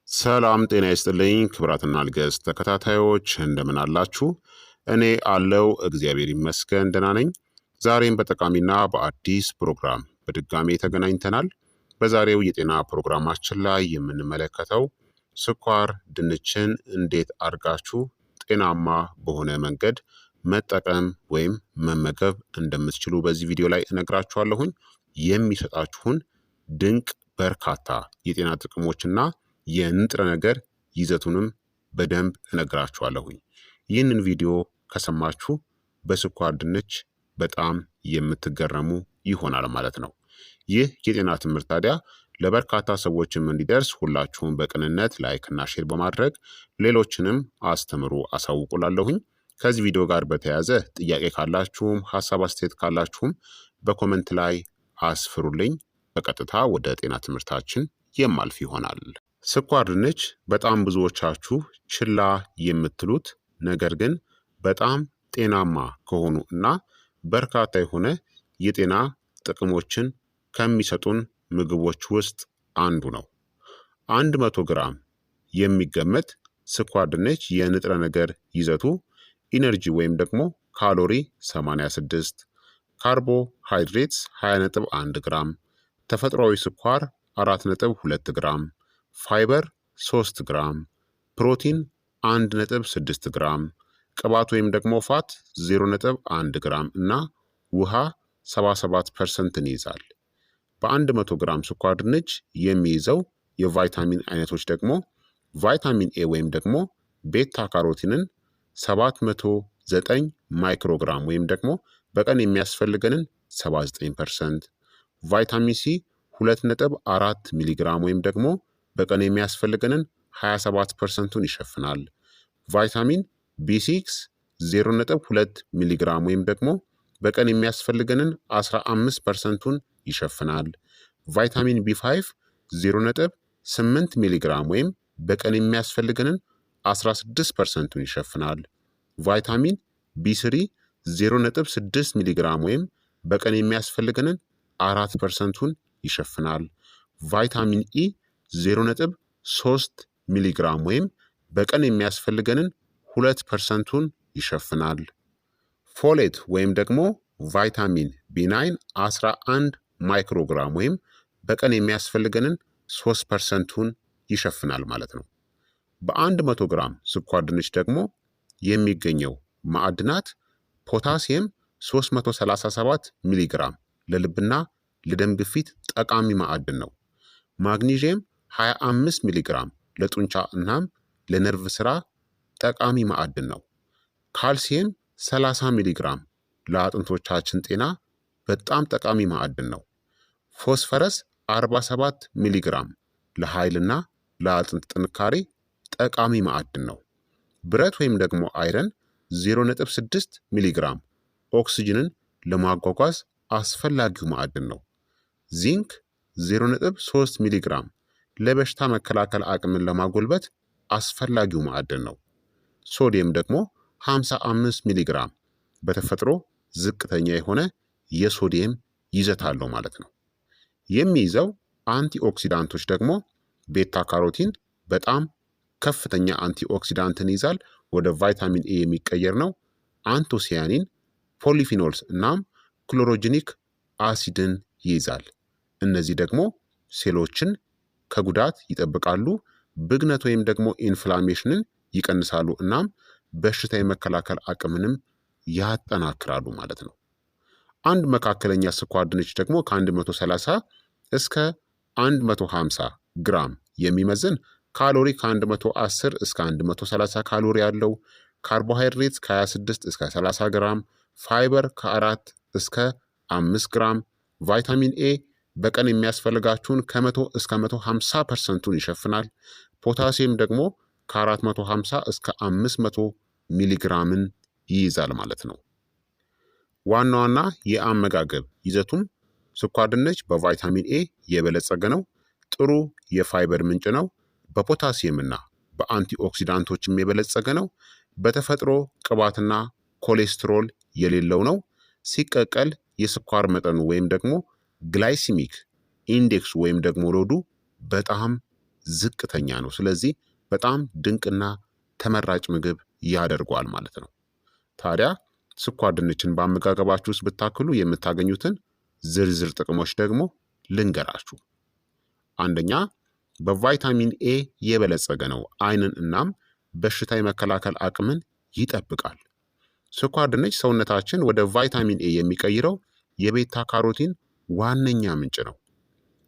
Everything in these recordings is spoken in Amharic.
ሰላም ጤና ይስጥልኝ ክብራትና ንግሥት ተከታታዮች እንደምን አላችሁ? እኔ አለው እግዚአብሔር ይመስገን ደህና ነኝ። ዛሬም በጠቃሚና በአዲስ ፕሮግራም በድጋሜ ተገናኝተናል። በዛሬው የጤና ፕሮግራማችን ላይ የምንመለከተው ስኳር ድንችን እንዴት አድርጋችሁ ጤናማ በሆነ መንገድ መጠቀም ወይም መመገብ እንደምትችሉ በዚህ ቪዲዮ ላይ እነግራችኋለሁኝ። የሚሰጣችሁን ድንቅ በርካታ የጤና ጥቅሞችና የንጥረ ነገር ይዘቱንም በደንብ እነግራችኋለሁኝ። ይህንን ቪዲዮ ከሰማችሁ በስኳር ድንች በጣም የምትገረሙ ይሆናል ማለት ነው። ይህ የጤና ትምህርት ታዲያ ለበርካታ ሰዎችም እንዲደርስ ሁላችሁም በቅንነት ላይክና ሼር በማድረግ ሌሎችንም አስተምሩ አሳውቁላለሁኝ። ከዚህ ቪዲዮ ጋር በተያያዘ ጥያቄ ካላችሁም ሀሳብ አስተያየት ካላችሁም በኮመንት ላይ አስፍሩልኝ። በቀጥታ ወደ ጤና ትምህርታችን የማልፍ ይሆናል። ስኳር ድንች በጣም ብዙዎቻችሁ ችላ የምትሉት ነገር ግን በጣም ጤናማ ከሆኑ እና በርካታ የሆነ የጤና ጥቅሞችን ከሚሰጡን ምግቦች ውስጥ አንዱ ነው። 100 ግራም የሚገመት ስኳር ድንች የንጥረ ነገር ይዘቱ ኢነርጂ ወይም ደግሞ ካሎሪ 86፣ ካርቦሃይድሬትስ 20.1 ግራም፣ ተፈጥሯዊ ስኳር 4.2 ግራም፣ ፋይበር 3 ግራም፣ ፕሮቲን 1.6 ግራም፣ ቅባት ወይም ደግሞ ፋት 0.1 ግራም እና ውሃ 77%ን ይይዛል። በ100 ግራም ስኳር ድንች የሚይዘው የቫይታሚን አይነቶች ደግሞ ቫይታሚን ኤ ወይም ደግሞ ቤታ ካሮቲንን 709 ማይክሮግራም ወይም ደግሞ በቀን የሚያስፈልገንን 79%፣ ቫይታሚን ሲ 2.4 ሚሊግራም ወይም ደግሞ በቀን የሚያስፈልገንን 27%ን ይሸፍናል። ቫይታሚን ቢ6 0.2 ሚሊግራም ወይም ደግሞ በቀን የሚያስፈልገንን 15%ን ይሸፍናል። ቫይታሚን ቢ5 0.8 ሚሊግራም ወይም በቀን የሚያስፈልገንን 16%ን ይሸፍናል። ቫይታሚን ቢ3 0.6 ሚሊግራም ወይም በቀን የሚያስፈልገንን 4%ን ይሸፍናል። ቫይታሚን ኢ 0.3 ሚሊግራም ወይም በቀን የሚያስፈልገንን 2%ን ይሸፍናል። ፎሌት ወይም ደግሞ ቫይታሚን ቢ9 11 ማይክሮግራም ወይም በቀን የሚያስፈልገንን 3%ን ይሸፍናል ማለት ነው። በ100 ግራም ስኳር ድንች ደግሞ የሚገኘው ማዕድናት ፖታሲየም 337 ሚሊግራም ለልብና ለደም ግፊት ጠቃሚ ማዕድን ነው። ማግኒዥየም 25 ሚሊግራም ለጡንቻ እናም ለነርቭ ስራ ጠቃሚ ማዕድን ነው። ካልሲየም 30 ሚሊግራም ለአጥንቶቻችን ጤና በጣም ጠቃሚ ማዕድን ነው። ፎስፈረስ 47 ሚሊግራም ለኃይልና ለአጥንት ጥንካሬ ጠቃሚ ማዕድን ነው። ብረት ወይም ደግሞ አይረን 0.6 ሚሊግራም ኦክስጅንን ለማጓጓዝ አስፈላጊው ማዕድን ነው። ዚንክ 0.3 ሚሊግራም ለበሽታ መከላከል አቅምን ለማጎልበት አስፈላጊው ማዕድን ነው። ሶዲየም ደግሞ 55 ሚሊግራም በተፈጥሮ ዝቅተኛ የሆነ የሶዲየም ይዘት አለው ማለት ነው። የሚይዘው አንቲኦክሲዳንቶች ደግሞ ቤታ ካሮቲን በጣም ከፍተኛ አንቲኦክሲዳንትን ይዛል፣ ወደ ቫይታሚን ኤ የሚቀየር ነው። አንቶሲያኒን፣ ፖሊፊኖልስ እናም ክሎሮጂኒክ አሲድን ይይዛል። እነዚህ ደግሞ ሴሎችን ከጉዳት ይጠብቃሉ፣ ብግነት ወይም ደግሞ ኢንፍላሜሽንን ይቀንሳሉ እናም በሽታ የመከላከል አቅምንም ያጠናክራሉ ማለት ነው። አንድ መካከለኛ ስኳር ድንች ደግሞ ከ130 እስከ 150 ግራም የሚመዝን ካሎሪ ከ110 እስከ 130 ካሎሪ ያለው፣ ካርቦሃይድሬት ከ26 እስከ 30 ግራም፣ ፋይበር ከ4 እስከ 5 ግራም፣ ቫይታሚን ኤ በቀን የሚያስፈልጋችሁን ከ100 እስከ 150%ን ይሸፍናል። ፖታሲየም ደግሞ ከ450 እስከ 500 ሚሊግራምን ይይዛል ማለት ነው። ዋና ዋና የአመጋገብ ይዘቱም ስኳር ድንች በቫይታሚን ኤ የበለጸገ ነው። ጥሩ የፋይበር ምንጭ ነው። በፖታሲየም እና በአንቲኦክሲዳንቶችም የበለጸገ ነው። በተፈጥሮ ቅባትና ኮሌስትሮል የሌለው ነው። ሲቀቀል የስኳር መጠኑ ወይም ደግሞ ግላይሲሚክ ኢንዴክሱ ወይም ደግሞ ሎዱ በጣም ዝቅተኛ ነው። ስለዚህ በጣም ድንቅና ተመራጭ ምግብ ያደርገዋል ማለት ነው። ታዲያ ስኳር ድንችን በአመጋገባችሁ ውስጥ ብታክሉ የምታገኙትን ዝርዝር ጥቅሞች ደግሞ ልንገራችሁ። አንደኛ፣ በቫይታሚን ኤ የበለጸገ ነው። አይንን እናም በሽታ የመከላከል አቅምን ይጠብቃል። ስኳር ድንች ሰውነታችን ወደ ቫይታሚን ኤ የሚቀይረው የቤታ ካሮቲን ዋነኛ ምንጭ ነው።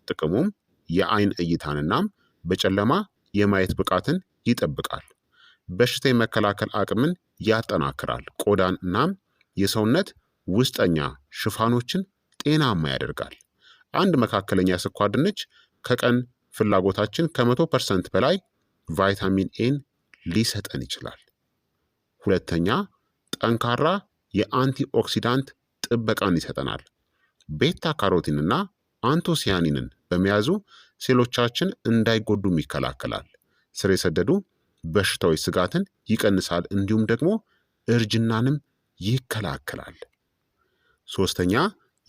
ጥቅሙም የአይን እይታን እናም በጨለማ የማየት ብቃትን ይጠብቃል። በሽታ የመከላከል አቅምን ያጠናክራል። ቆዳን እናም የሰውነት ውስጠኛ ሽፋኖችን ጤናማ ያደርጋል። አንድ መካከለኛ ስኳር ድንች ከቀን ፍላጎታችን ከ100% በላይ ቫይታሚን ኤን ሊሰጠን ይችላል። ሁለተኛ፣ ጠንካራ የአንቲኦክሲዳንት ጥበቃን ይሰጠናል። ቤታ ካሮቲንና አንቶሲያኒንን በመያዙ ሴሎቻችን እንዳይጎዱም ይከላከላል። ስር የሰደዱ በሽታዎች ስጋትን ይቀንሳል፣ እንዲሁም ደግሞ እርጅናንም ይከላከላል። ሶስተኛ፣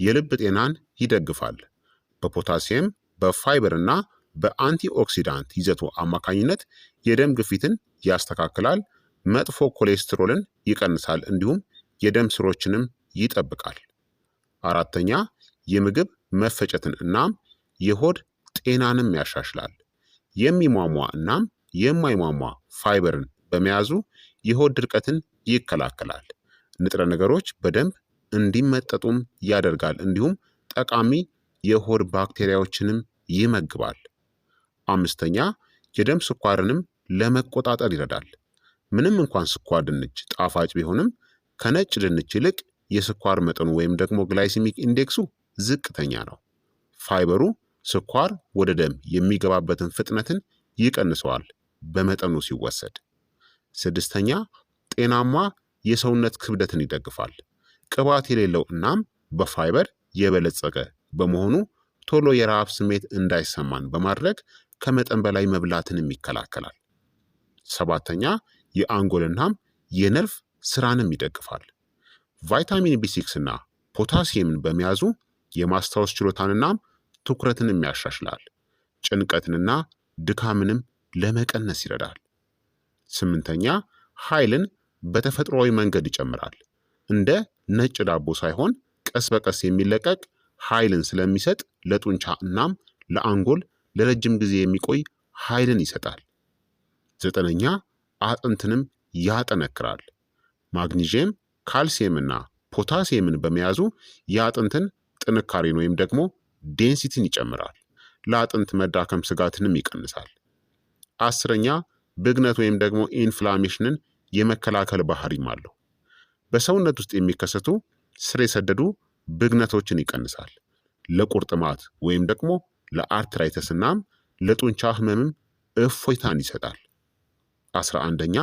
የልብ ጤናን ይደግፋል። በፖታሲየም በፋይበር እና በአንቲኦክሲዳንት ይዘቱ አማካኝነት የደም ግፊትን ያስተካክላል፣ መጥፎ ኮሌስትሮልን ይቀንሳል፣ እንዲሁም የደም ስሮችንም ይጠብቃል። አራተኛ፣ የምግብ መፈጨትን እናም የሆድ ጤናንም ያሻሽላል። የሚሟሟ እናም የማይሟሟ ፋይበርን በመያዙ የሆድ ድርቀትን ይከላከላል። ንጥረ ነገሮች በደንብ እንዲመጠጡም ያደርጋል፣ እንዲሁም ጠቃሚ የሆድ ባክቴሪያዎችንም ይመግባል። አምስተኛ፣ የደም ስኳርንም ለመቆጣጠር ይረዳል። ምንም እንኳን ስኳር ድንች ጣፋጭ ቢሆንም ከነጭ ድንች ይልቅ የስኳር መጠኑ ወይም ደግሞ ግላይሲሚክ ኢንዴክሱ ዝቅተኛ ነው። ፋይበሩ ስኳር ወደ ደም የሚገባበትን ፍጥነትን ይቀንሰዋል በመጠኑ ሲወሰድ። ስድስተኛ፣ ጤናማ የሰውነት ክብደትን ይደግፋል። ቅባት የሌለው እናም በፋይበር የበለጸገ በመሆኑ ቶሎ የረሃብ ስሜት እንዳይሰማን በማድረግ ከመጠን በላይ መብላትንም ይከላከላል። ሰባተኛ፣ የአንጎልናም የነርቭ ስራንም ይደግፋል። ቫይታሚን ቢ6 እና ፖታሲየምን በመያዙ የማስታወስ ችሎታንናም ትኩረትንም ያሻሽላል። ጭንቀትንና ድካምንም ለመቀነስ ይረዳል። ስምንተኛ፣ ኃይልን በተፈጥሯዊ መንገድ ይጨምራል። እንደ ነጭ ዳቦ ሳይሆን ቀስ በቀስ የሚለቀቅ ኃይልን ስለሚሰጥ ለጡንቻ እናም ለአንጎል ለረጅም ጊዜ የሚቆይ ኃይልን ይሰጣል። ዘጠነኛ፣ አጥንትንም ያጠነክራል። ማግኒዥየም፣ ካልሲየምና ፖታሲየምን በመያዙ የአጥንትን ጥንካሬን ወይም ደግሞ ዴንሲቲን ይጨምራል። ለአጥንት መዳከም ስጋትንም ይቀንሳል። አስረኛ፣ ብግነት ወይም ደግሞ ኢንፍላሜሽንን የመከላከል ባህሪም አለው። በሰውነት ውስጥ የሚከሰቱ ስር የሰደዱ ብግነቶችን ይቀንሳል። ለቁርጥማት ወይም ደግሞ ለአርትራይተስ እናም ለጡንቻ ህመምም እፎይታን ይሰጣል። 11ኛ፣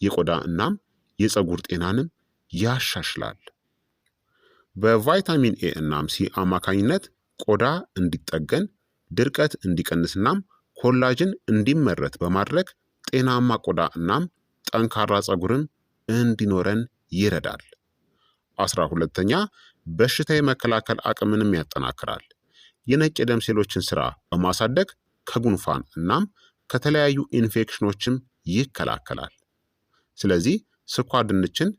የቆዳ እናም የፀጉር ጤናንም ያሻሽላል። በቫይታሚን ኤ እናም ሲ አማካኝነት ቆዳ እንዲጠገን፣ ድርቀት እንዲቀንስናም ኮላጅን እንዲመረት በማድረግ ጤናማ ቆዳ እናም ጠንካራ ፀጉርን እንዲኖረን ይረዳል። 12ኛ፣ በሽታ የመከላከል አቅምንም ያጠናክራል። የነጭ የደም ሴሎችን ስራ በማሳደግ ከጉንፋን እናም ከተለያዩ ኢንፌክሽኖችም ይከላከላል። ስለዚህ ስኳር ድንችን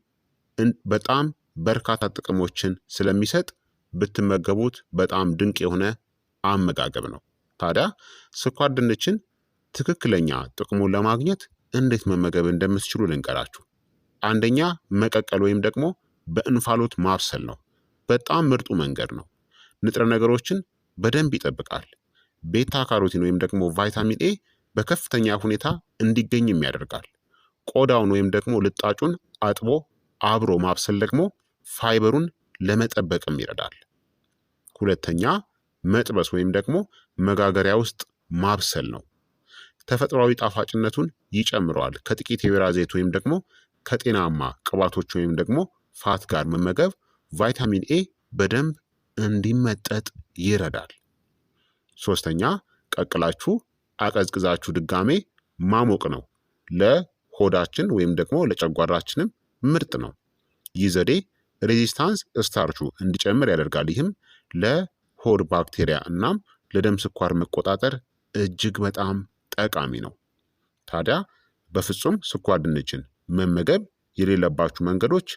በጣም በርካታ ጥቅሞችን ስለሚሰጥ ብትመገቡት በጣም ድንቅ የሆነ አመጋገብ ነው። ታዲያ ስኳር ድንችን ትክክለኛ ጥቅሙን ለማግኘት እንዴት መመገብ እንደምትችሉ ልንገራችሁ። አንደኛ፣ መቀቀል ወይም ደግሞ በእንፋሎት ማብሰል ነው። በጣም ምርጡ መንገድ ነው። ንጥረ ነገሮችን በደንብ ይጠብቃል። ቤታ ካሮቲን ወይም ደግሞ ቫይታሚን ኤ በከፍተኛ ሁኔታ እንዲገኝም ያደርጋል። ቆዳውን ወይም ደግሞ ልጣጩን አጥቦ አብሮ ማብሰል ደግሞ ፋይበሩን ለመጠበቅም ይረዳል። ሁለተኛ፣ መጥበስ ወይም ደግሞ መጋገሪያ ውስጥ ማብሰል ነው። ተፈጥሯዊ ጣፋጭነቱን ይጨምረዋል። ከጥቂት የወይራ ዘይት ወይም ደግሞ ከጤናማ ቅባቶች ወይም ደግሞ ፋት ጋር መመገብ ቫይታሚን ኤ በደንብ እንዲመጠጥ ይረዳል። ሶስተኛ፣ ቀቅላችሁ አቀዝቅዛችሁ ድጋሜ ማሞቅ ነው። ለሆዳችን ወይም ደግሞ ለጨጓራችንም ምርጥ ነው። ይህ ዘዴ ሬዚስታንስ ስታርቹ እንዲጨምር ያደርጋል። ይህም ለሆድ ባክቴሪያ እናም ለደም ስኳር መቆጣጠር እጅግ በጣም ጠቃሚ ነው። ታዲያ በፍጹም ስኳር ድንችን መመገብ የሌለባችሁ መንገዶች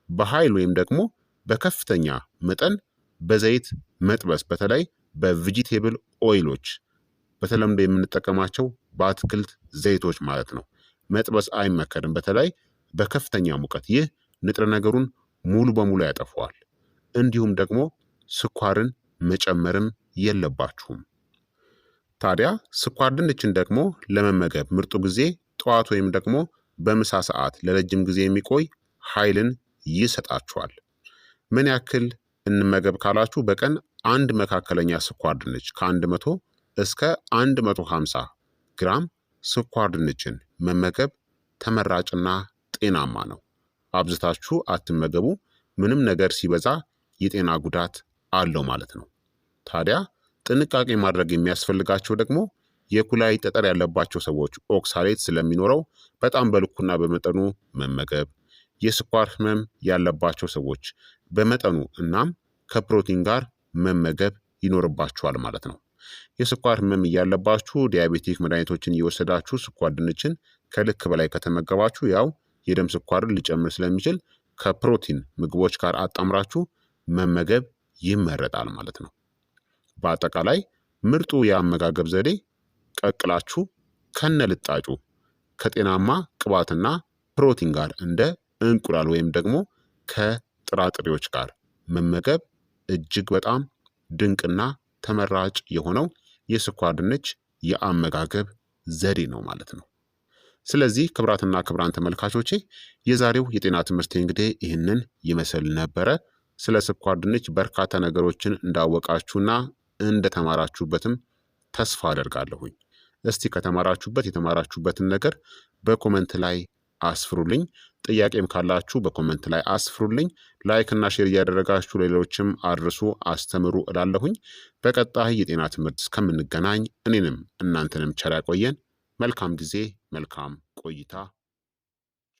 በኃይል ወይም ደግሞ በከፍተኛ መጠን በዘይት መጥበስ፣ በተለይ በቬጂቴብል ኦይሎች በተለምዶ የምንጠቀማቸው በአትክልት ዘይቶች ማለት ነው። መጥበስ አይመከርም፣ በተለይ በከፍተኛ ሙቀት። ይህ ንጥረ ነገሩን ሙሉ በሙሉ ያጠፈዋል። እንዲሁም ደግሞ ስኳርን መጨመርም የለባችሁም። ታዲያ ስኳር ድንችን ደግሞ ለመመገብ ምርጡ ጊዜ ጠዋት ወይም ደግሞ በምሳ ሰዓት ለረጅም ጊዜ የሚቆይ ኃይልን ይሰጣችኋል። ምን ያክል እንመገብ ካላችሁ በቀን አንድ መካከለኛ ስኳር ድንች ከ100 እስከ 150 ግራም ስኳር ድንችን መመገብ ተመራጭና ጤናማ ነው። አብዝታችሁ አትመገቡ። ምንም ነገር ሲበዛ የጤና ጉዳት አለው ማለት ነው። ታዲያ ጥንቃቄ ማድረግ የሚያስፈልጋቸው ደግሞ የኩላሊት ጠጠር ያለባቸው ሰዎች ኦክሳሌት ስለሚኖረው በጣም በልኩና በመጠኑ መመገብ፣ የስኳር ህመም ያለባቸው ሰዎች በመጠኑ እናም ከፕሮቲን ጋር መመገብ ይኖርባችኋል ማለት ነው። የስኳር ህመም እያለባችሁ ዲያቤቲክ መድኃኒቶችን እየወሰዳችሁ ስኳር ድንችን ከልክ በላይ ከተመገባችሁ ያው የደም ስኳርን ሊጨምር ስለሚችል ከፕሮቲን ምግቦች ጋር አጣምራችሁ መመገብ ይመረጣል ማለት ነው። በአጠቃላይ ምርጡ የአመጋገብ ዘዴ ቀቅላችሁ ከነ ልጣጩ ከጤናማ ቅባትና ፕሮቲን ጋር እንደ እንቁላል ወይም ደግሞ ከጥራጥሬዎች ጋር መመገብ እጅግ በጣም ድንቅና ተመራጭ የሆነው የስኳር ድንች የአመጋገብ ዘዴ ነው ማለት ነው። ስለዚህ ክቡራትና ክቡራን ተመልካቾቼ የዛሬው የጤና ትምህርት እንግዲህ ይህንን ይመስል ነበረ። ስለ ስኳር ድንች በርካታ ነገሮችን እንዳወቃችሁና እንደተማራችሁበትም ተስፋ አደርጋለሁኝ። እስቲ ከተማራችሁበት የተማራችሁበትን ነገር በኮመንት ላይ አስፍሩልኝ። ጥያቄም ካላችሁ በኮመንት ላይ አስፍሩልኝ። ላይክ እና ሼር እያደረጋችሁ ሌሎችም አድርሱ፣ አስተምሩ እላለሁኝ። በቀጣይ የጤና ትምህርት እስከምንገናኝ እኔንም እናንተንም ቸር ያቆየን። መልካም ጊዜ፣ መልካም ቆይታ